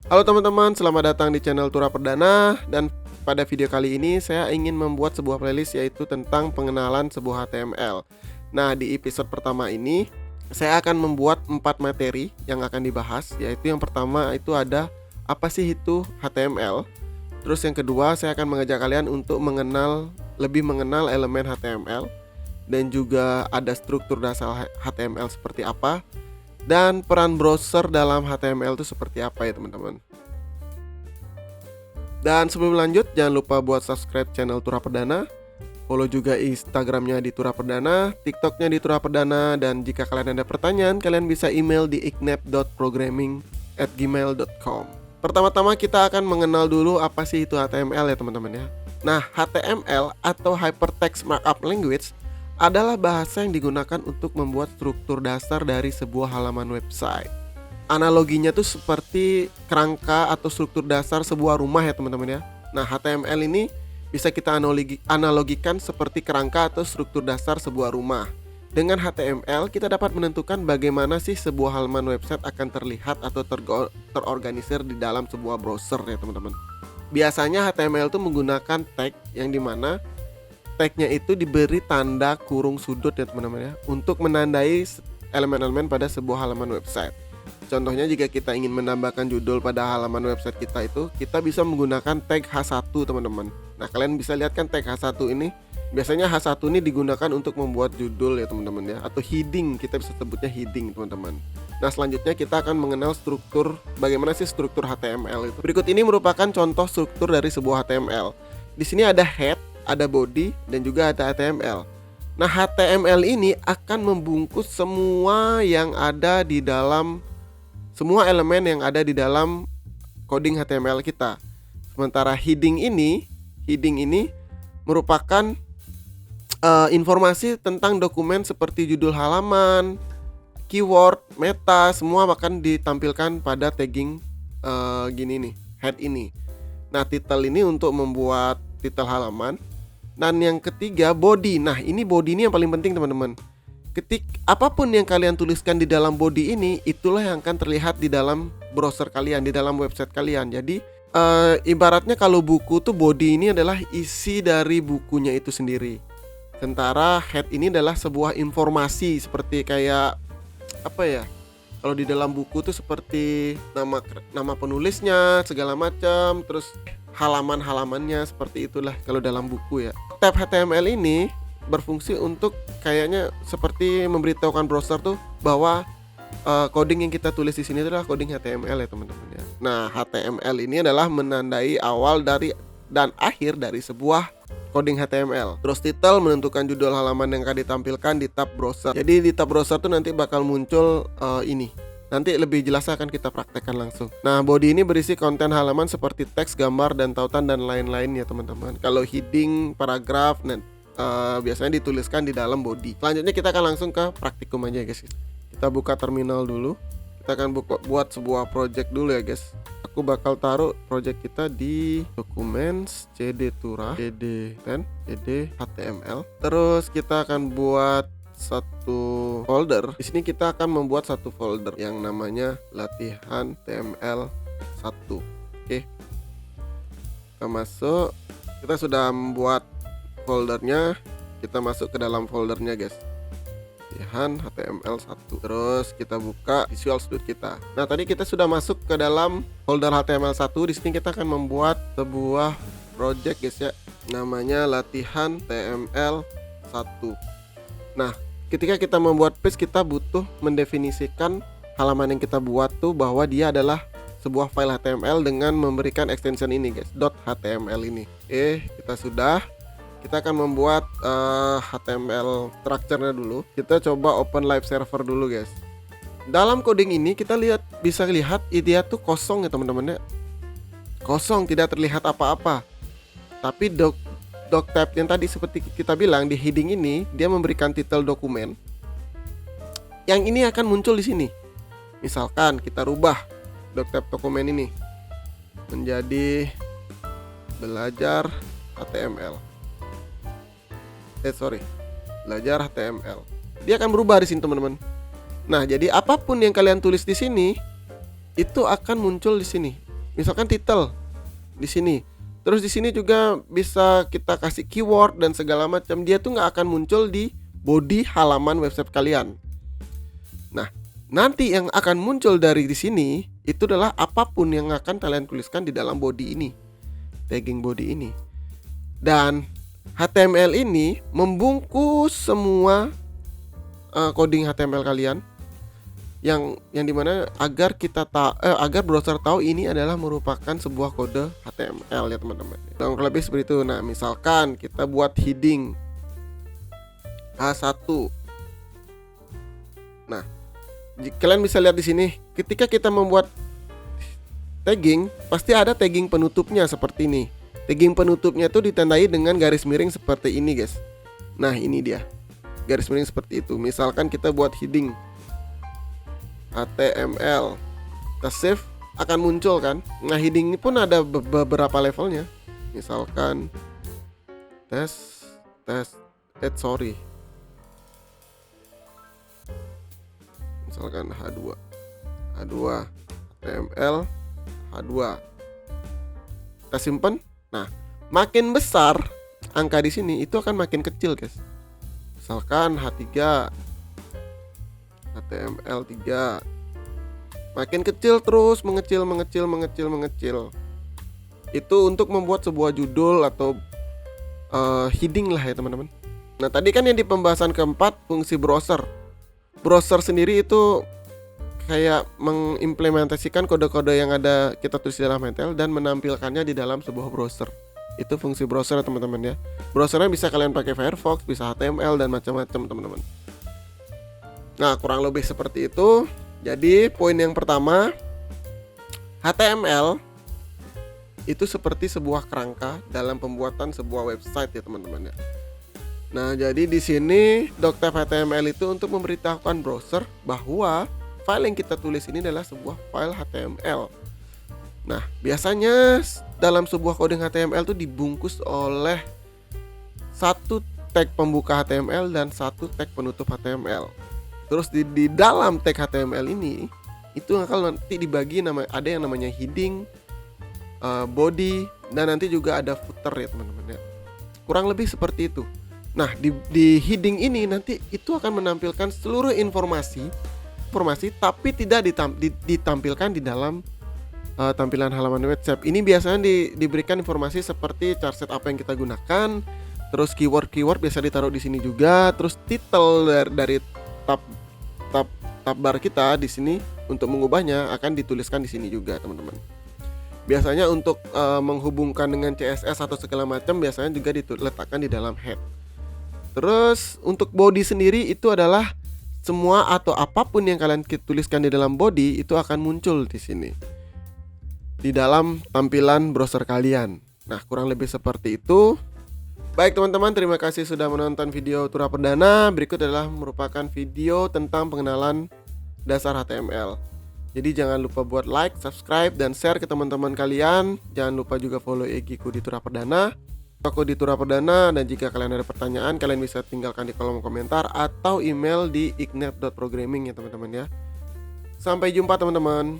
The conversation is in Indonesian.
Halo teman-teman, selamat datang di channel Tura Perdana. Dan pada video kali ini saya ingin membuat sebuah playlist yaitu tentang pengenalan sebuah HTML. Nah, di episode pertama ini saya akan membuat 4 materi yang akan dibahas. Yaitu yang pertama itu ada apa sih itu HTML. Terus yang kedua saya akan mengajak kalian untuk lebih mengenal elemen HTML. Dan juga ada struktur dasar HTML seperti apa. Dan peran browser dalam HTML itu seperti apa ya teman-teman. Dan sebelum lanjut, jangan lupa buat subscribe channel Tura Perdana, follow juga Instagramnya di Tura Perdana, TikToknya di Tura Perdana, dan jika kalian ada pertanyaan, kalian bisa email di ignap.programming@gmail.com. Pertama-tama kita akan mengenal dulu apa sih itu HTML ya teman-teman ya. Nah, HTML atau Hypertext Markup Language adalah bahasa yang digunakan untuk membuat struktur dasar dari sebuah halaman website. Analoginya tuh seperti kerangka atau struktur dasar sebuah rumah ya teman-teman ya. Nah, HTML ini bisa kita analogikan seperti kerangka atau struktur dasar sebuah rumah. Dengan HTML kita dapat menentukan bagaimana sih sebuah halaman website akan terlihat atau terorganisir di dalam sebuah browser ya teman-teman. Biasanya HTML itu menggunakan tag yang dimana tagnya itu diberi tanda kurung sudut ya teman-teman ya, untuk menandai elemen-elemen pada sebuah halaman website. Contohnya jika kita ingin menambahkan judul pada halaman website kita itu, kita bisa menggunakan tag H1 teman-teman. Nah, kalian bisa lihat kan tag H1 ini, biasanya H1 ini digunakan untuk membuat judul ya teman-teman ya, atau heading, kita bisa sebutnya heading teman-teman. Nah, selanjutnya kita akan mengenal bagaimana sih struktur HTML itu. Berikut ini merupakan contoh struktur dari sebuah HTML. Di sini ada head, ada body, dan juga ada HTML. Nah, HTML ini akan membungkus semua elemen yang ada di dalam coding HTML kita. Sementara heading ini merupakan informasi tentang dokumen seperti judul halaman, keyword, meta, semua akan ditampilkan pada tagging gini nih, head ini. Nah, title ini untuk membuat title halaman. Dan yang ketiga body. Nah, ini body ini yang paling penting teman-teman. Apapun yang kalian tuliskan di dalam body ini, itulah yang akan terlihat di dalam browser kalian, di dalam website kalian. Jadi ibaratnya kalau buku tuh body ini adalah isi dari bukunya itu sendiri. Sementara head ini adalah sebuah informasi seperti kayak apa ya? Kalau di dalam buku tuh seperti nama penulisnya segala macam, terus halaman-halamannya, seperti itulah kalau dalam buku ya. Tab HTML ini berfungsi untuk kayaknya seperti memberitahukan browser tuh bahwa coding yang kita tulis di sini adalah coding HTML ya teman-teman ya. Nah, HTML ini adalah menandai awal dari dan akhir dari sebuah coding HTML. Terus title menentukan judul halaman yang akan ditampilkan di tab browser. Jadi di tab browser tuh nanti bakal muncul ini. Nanti lebih jelas akan kita praktekkan langsung. Nah, body ini berisi konten halaman seperti teks, gambar, dan tautan dan lain-lain ya teman-teman. Kalau heading, paragraf, biasanya dituliskan di dalam body. Selanjutnya kita akan langsung ke praktikum aja guys. Kita buka terminal dulu. Kita akan buat sebuah project dulu ya guys. Aku bakal taruh project kita di documents cd tura cd html. Terus kita akan buat satu folder. Di sini kita akan membuat satu folder yang namanya latihan HTML 1. Oke. Kita masuk. Kita sudah membuat foldernya. Kita masuk ke dalam foldernya, guys. Latihan HTML 1. Terus kita buka Visual Studio kita. Nah, tadi kita sudah masuk ke dalam folder HTML 1. Di sini kita akan membuat sebuah project, guys ya. Namanya latihan HTML 1. Nah, ketika kita membuat page, kita butuh mendefinisikan halaman yang kita buat tuh bahwa dia adalah sebuah file HTML dengan memberikan extension ini guys, .html ini. Kita akan membuat HTML structure-nya dulu. Kita coba open live server dulu guys. Dalam coding ini kita bisa lihat dia tuh kosong ya teman-teman ya. Kosong, tidak terlihat apa-apa. Tapi doc tab yang tadi seperti kita bilang di heading ini, dia memberikan titel dokumen. Yang ini akan muncul di sini. Misalkan kita rubah doc tab dokumen ini menjadi belajar HTML. Belajar HTML. Dia akan berubah di sini teman-teman. Nah, jadi apapun yang kalian tulis di sini itu akan muncul di sini. misalkan title di sini. Terus di sini juga bisa kita kasih keyword dan segala macam. Dia tuh nggak akan muncul di body halaman website kalian. Nah, nanti yang akan muncul dari di sini itu adalah apapun yang akan kalian tuliskan di dalam body ini, tagging body ini. Dan HTML ini membungkus semua coding HTML kalian yang dimana agar agar browser tahu ini adalah merupakan sebuah kode HTML ya teman-teman. Dan lebih seperti itu. Nah, misalkan kita buat heading H1. Nah, kalian bisa lihat di sini, ketika kita membuat tagging, pasti ada tagging penutupnya seperti ini. Tagging penutupnya itu ditandai dengan garis miring seperti ini, guys. Nah, ini dia. Garis miring seperti itu. Misalkan kita buat heading HTML, kita save, akan muncul kan. Nah, heading ini pun ada beberapa levelnya. Misalkan misalkan H2 HTML H2, kita simpan. Nah, makin besar angka di sini itu akan makin kecil, guys. Misalkan H3 HTML 3, makin kecil terus, mengecil. Itu untuk membuat sebuah judul atau heading lah ya teman-teman. Nah, tadi kan yang di pembahasan keempat, fungsi browser. Browser sendiri itu kayak mengimplementasikan kode-kode yang ada kita tulis di dalam HTML dan menampilkannya di dalam sebuah browser. Itu fungsi browser teman-teman ya. Browsernya bisa kalian pakai Firefox, bisa HTML dan macam-macam teman-teman. Nah, kurang lebih seperti itu. Jadi poin yang pertama, HTML itu seperti sebuah kerangka dalam pembuatan sebuah website ya teman-teman ya. Nah, jadi di sini Doctype HTML itu untuk memberitahukan browser bahwa file yang kita tulis ini adalah sebuah file HTML. Nah, biasanya dalam sebuah coding HTML itu dibungkus oleh satu tag pembuka HTML dan satu tag penutup HTML. Terus di dalam tag HTML ini itu akan nanti dibagi ada yang namanya heading, body, dan nanti juga ada footer ya teman-teman ya. Kurang lebih seperti itu. Nah, di heading ini nanti itu akan menampilkan seluruh informasi tapi tidak ditampilkan di dalam tampilan halaman website. Ini biasanya diberikan informasi seperti charset apa yang kita gunakan, terus keyword biasa ditaruh di sini juga, terus title dari tab bar kita di sini untuk mengubahnya akan dituliskan di sini juga, teman-teman. Biasanya untuk menghubungkan dengan CSS atau segala macam biasanya juga diletakkan di dalam head. Terus untuk body sendiri itu adalah semua atau apapun yang kalian tuliskan di dalam body itu akan muncul di sini di dalam tampilan browser kalian. Nah, kurang lebih seperti itu. Baik teman-teman, terima kasih sudah menonton video tutorial perdana. Berikut adalah merupakan video tentang pengenalan dasar HTML. Jadi jangan lupa buat like, subscribe, dan share ke teman-teman kalian. Jangan lupa juga follow IG-ku di Tutorial Perdana, aku di Tutorial Perdana. Dan jika kalian ada pertanyaan, kalian bisa tinggalkan di kolom komentar atau email di ignite.programming ya teman-teman ya. Sampai jumpa teman-teman.